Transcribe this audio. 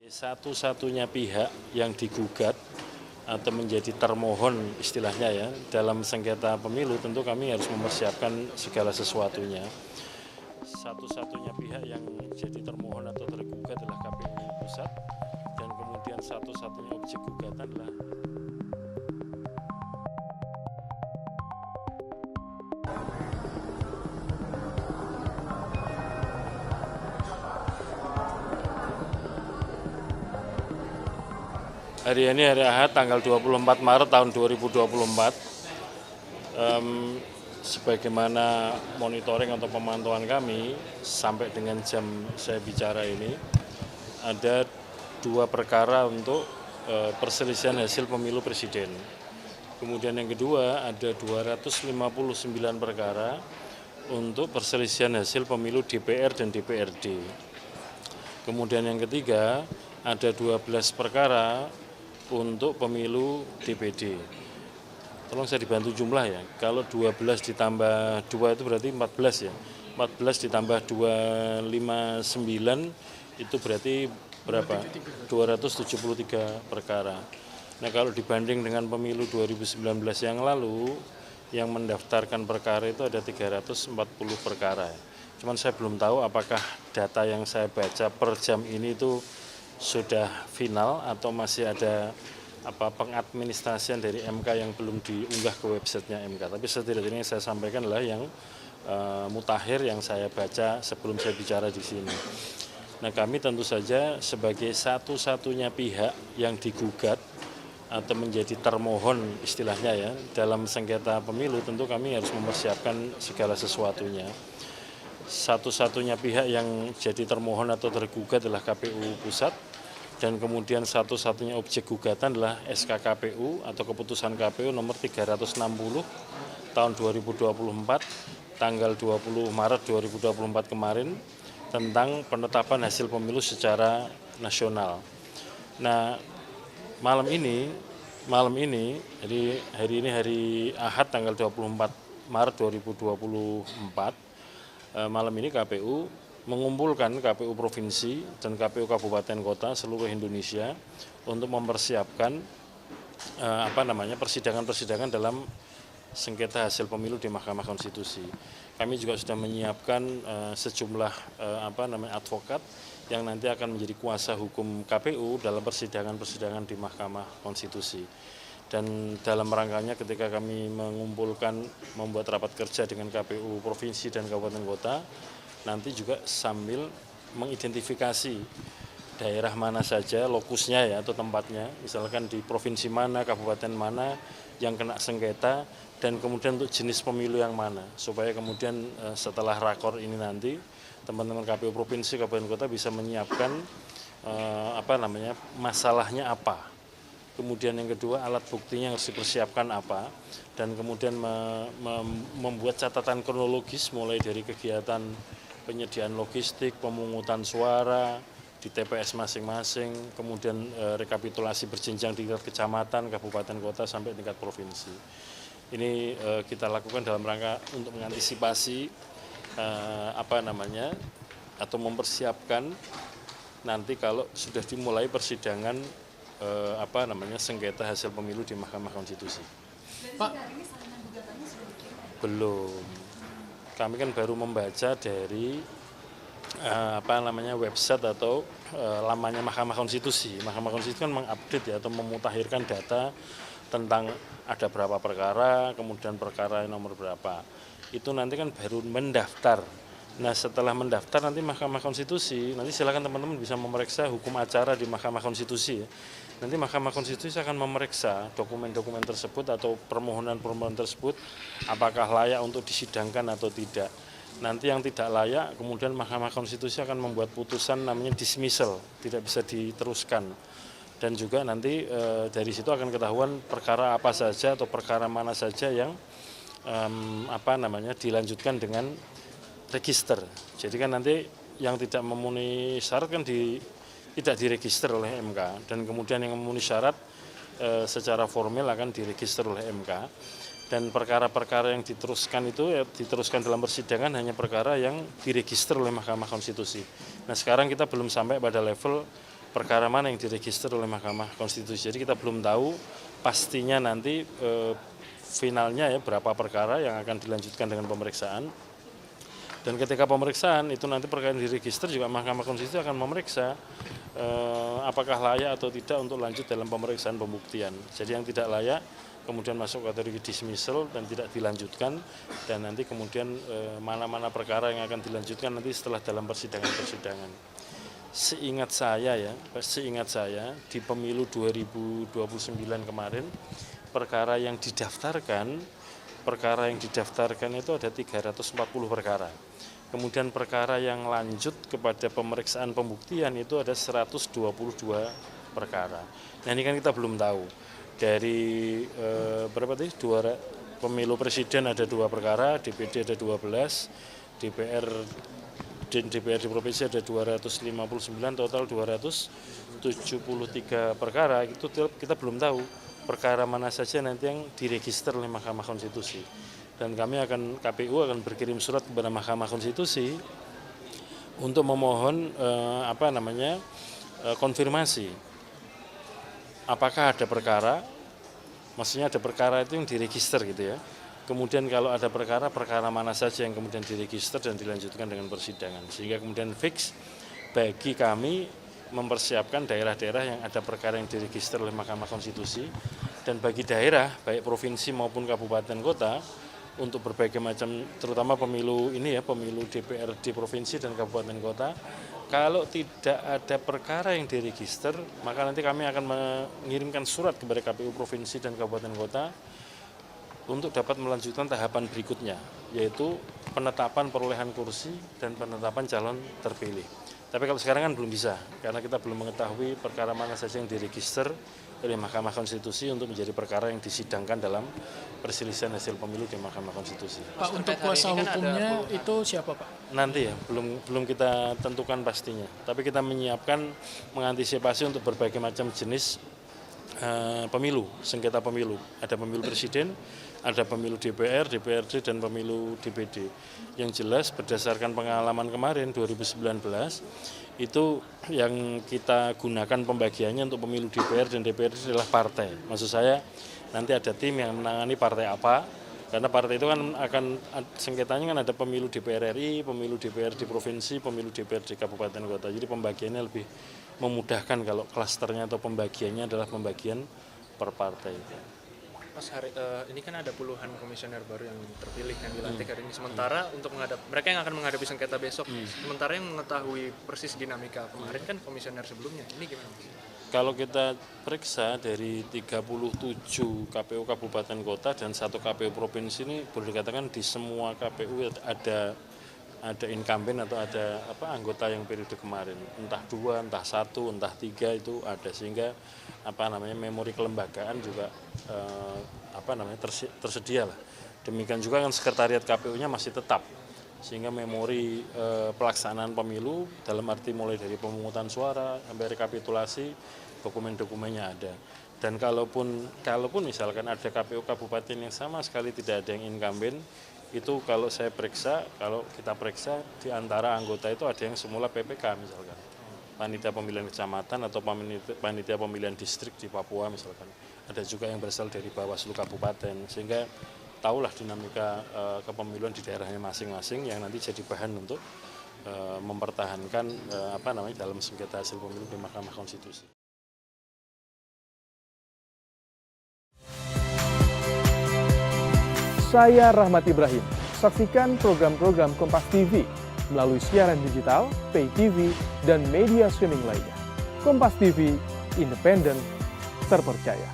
Satu-satunya pihak yang digugat atau menjadi termohon istilahnya ya dalam sengketa pemilu tentu kami harus mempersiapkan segala sesuatunya. Satu-satunya pihak yang jadi termohon atau tergugat adalah KPU Pusat dan kemudian satu-satunya objek gugatan adalah hari ini hari Ahad tanggal 24 Maret tahun 2024. Sebagaimana monitoring atau pemantauan kami sampai dengan jam saya bicara ini ada 2 perkara untuk perselisihan hasil pemilu presiden. Kemudian yang kedua ada 259 perkara untuk perselisihan hasil pemilu DPR dan DPRD. Kemudian yang ketiga ada 12 perkara untuk pemilu DPD. Tolong saya dibantu jumlah ya, kalau 12 ditambah 2 itu berarti 14 ya. 14 ditambah 259 itu berarti berapa? 273 perkara. Nah kalau dibanding dengan pemilu 2019 yang lalu, yang mendaftarkan perkara itu ada 340 perkara. Cuman saya belum tahu apakah data yang saya baca per jam ini itu sudah final atau masih ada pengadministrasian dari MK yang belum diunggah ke websitenya MK. Tapi setidaknya yang saya sampaikan adalah yang mutakhir yang saya baca sebelum saya bicara di sini. Nah kami tentu saja sebagai satu-satunya pihak yang digugat atau menjadi termohon istilahnya ya dalam sengketa pemilu tentu kami harus mempersiapkan segala sesuatunya. Satu-satunya pihak yang jadi termohon atau tergugat adalah KPU Pusat dan kemudian satu-satunya objek gugatan adalah SK KPU atau keputusan KPU nomor 360 tahun 2024 tanggal 20 Maret 2024 kemarin tentang penetapan hasil pemilu secara nasional. Nah, malam ini jadi hari ini hari Ahad tanggal 24 Maret 2024 malam ini KPU mengumpulkan KPU Provinsi dan KPU Kabupaten Kota seluruh Indonesia untuk mempersiapkan persidangan-persidangan dalam sengketa hasil pemilu di Mahkamah Konstitusi. Kami juga sudah menyiapkan sejumlah advokat yang nanti akan menjadi kuasa hukum KPU dalam persidangan-persidangan di Mahkamah Konstitusi. Dan dalam rangkanya ketika kami membuat rapat kerja dengan KPU Provinsi dan Kabupaten Kota, nanti juga sambil mengidentifikasi daerah mana saja lokusnya ya atau tempatnya, misalkan di provinsi mana, kabupaten mana yang kena sengketa, dan kemudian untuk jenis pemilu yang mana, supaya kemudian setelah rakor ini nanti teman-teman KPU Provinsi, Kabupaten Kota bisa menyiapkan masalahnya apa. Kemudian yang kedua alat buktinya harus dipersiapkan apa, dan kemudian membuat catatan kronologis mulai dari kegiatan penyediaan logistik, pemungutan suara di TPS masing-masing, kemudian rekapitulasi berjenjang di tingkat kecamatan, kabupaten, kota sampai tingkat provinsi. Ini kita lakukan dalam rangka untuk mengantisipasi atau mempersiapkan nanti kalau sudah dimulai persidangan sengketa hasil pemilu di Mahkamah Konstitusi. Pak, belum. Kami kan baru membaca dari website atau lamanya Mahkamah Konstitusi. Mahkamah Konstitusi kan mengupdate ya atau memutakhirkan data tentang ada berapa perkara, kemudian perkara nomor berapa. Itu nanti kan baru mendaftar. Nah setelah mendaftar nanti Mahkamah Konstitusi, nanti silakan teman-teman bisa memeriksa hukum acara di Mahkamah Konstitusi. Nanti Mahkamah Konstitusi akan memeriksa dokumen-dokumen tersebut atau permohonan-permohonan tersebut apakah layak untuk disidangkan atau tidak. Nanti yang tidak layak kemudian Mahkamah Konstitusi akan membuat putusan namanya dismissal, tidak bisa diteruskan. Dan juga nanti dari situ akan ketahuan perkara apa saja atau perkara mana saja yang dilanjutkan dengan register. Jadi kan nanti yang tidak memenuhi syarat kan tidak diregister oleh MK, dan kemudian yang memenuhi syarat secara formal akan diregister oleh MK. Dan perkara-perkara yang diteruskan itu diteruskan dalam persidangan hanya perkara yang diregister oleh Mahkamah Konstitusi. Nah sekarang kita belum sampai pada level perkara mana yang diregister oleh Mahkamah Konstitusi. Jadi kita belum tahu pastinya nanti finalnya ya berapa perkara yang akan dilanjutkan dengan pemeriksaan. Dan ketika pemeriksaan itu nanti perkara yang diregister juga Mahkamah Konstitusi akan memeriksa apakah layak atau tidak untuk lanjut dalam pemeriksaan pembuktian. Jadi yang tidak layak kemudian masuk kategori dismissal dan tidak dilanjutkan, dan nanti kemudian mana-mana perkara yang akan dilanjutkan nanti setelah dalam persidangan-persidangan. Seingat saya di pemilu 2029 kemarin perkara yang didaftarkan itu ada 340 perkara. Kemudian perkara yang lanjut kepada pemeriksaan pembuktian itu ada 122 perkara. Nah ini kan kita belum tahu. Dari berapa tadi? Pemilu presiden ada 2 perkara, DPD ada 12, DPR di provinsi ada 259, total 273 perkara. Itu kita belum tahu perkara mana saja nanti yang diregister oleh Mahkamah Konstitusi. Dan KPU akan berkirim surat kepada Mahkamah Konstitusi untuk memohon konfirmasi. Apakah ada perkara, maksudnya ada perkara itu yang diregister gitu ya. Kemudian kalau ada perkara mana saja yang kemudian diregister dan dilanjutkan dengan persidangan. Sehingga kemudian fix bagi kami mempersiapkan daerah-daerah yang ada perkara yang diregister oleh Mahkamah Konstitusi, dan bagi daerah baik provinsi maupun kabupaten kota untuk berbagai macam, terutama pemilu ini ya, pemilu DPRD provinsi dan kabupaten kota, kalau tidak ada perkara yang diregister, maka nanti kami akan mengirimkan surat kepada KPU provinsi dan kabupaten kota untuk dapat melanjutkan tahapan berikutnya, yaitu penetapan perolehan kursi dan penetapan calon terpilih. Tapi kalau sekarang kan belum bisa, karena kita belum mengetahui perkara mana saja yang diregister oleh Mahkamah Konstitusi untuk menjadi perkara yang disidangkan dalam perselisihan hasil pemilu di Mahkamah Konstitusi. Pak, untuk kuasa hukumnya itu siapa Pak? Nanti ya, belum kita tentukan pastinya. Tapi kita menyiapkan, mengantisipasi untuk berbagai macam jenis pemilu, sengketa pemilu. Ada pemilu presiden, ada pemilu DPR, DPRD, dan pemilu DPD. Yang jelas berdasarkan pengalaman kemarin 2019, itu yang kita gunakan pembagiannya untuk pemilu DPR dan DPRD adalah partai. Maksud saya nanti ada tim yang menangani partai apa, karena partai itu kan akan sengketanya kan ada pemilu DPR RI, pemilu DPR di provinsi, pemilu DPR di kabupaten kota. Jadi pembagiannya lebih memudahkan kalau klasternya atau pembagiannya adalah pembagian per partai. Mas, ini kan ada puluhan komisioner baru yang terpilih yang dilantik hari ini. Sementara untuk mereka yang akan menghadapi sengketa besok, sementara yang mengetahui persis dinamika kemarin kan komisioner sebelumnya. Ini gimana Mas? Kalau kita periksa dari 37 KPU kabupaten kota dan 1 KPU provinsi ini boleh dikatakan di semua KPU ada incumbent atau ada anggota yang periode kemarin, entah 2, entah 1, entah 3 itu ada, sehingga memori kelembagaan juga tersedia lah. Demikian juga kan sekretariat KPU-nya masih tetap, sehingga memori pelaksanaan pemilu dalam arti mulai dari pemungutan suara sampai rekapitulasi, dokumen-dokumennya ada. Dan kalaupun misalkan ada KPU kabupaten yang sama sekali tidak ada yang incumbent, itu kalau kita periksa di antara anggota itu ada yang semula PPK misalkan, panitia pemilihan kecamatan atau panitia pemilihan distrik di Papua misalkan. Ada juga yang berasal dari Bawaslu kabupaten, sehingga tahulah dinamika kepemiluan di daerahnya masing-masing yang nanti jadi bahan untuk mempertahankan dalam sengketa hasil pemilu di Mahkamah Konstitusi. Saya Rahmat Ibrahim. Saksikan program-program Kompas TV melalui siaran digital, pay TV, dan media streaming lainnya. Kompas TV, independen, terpercaya.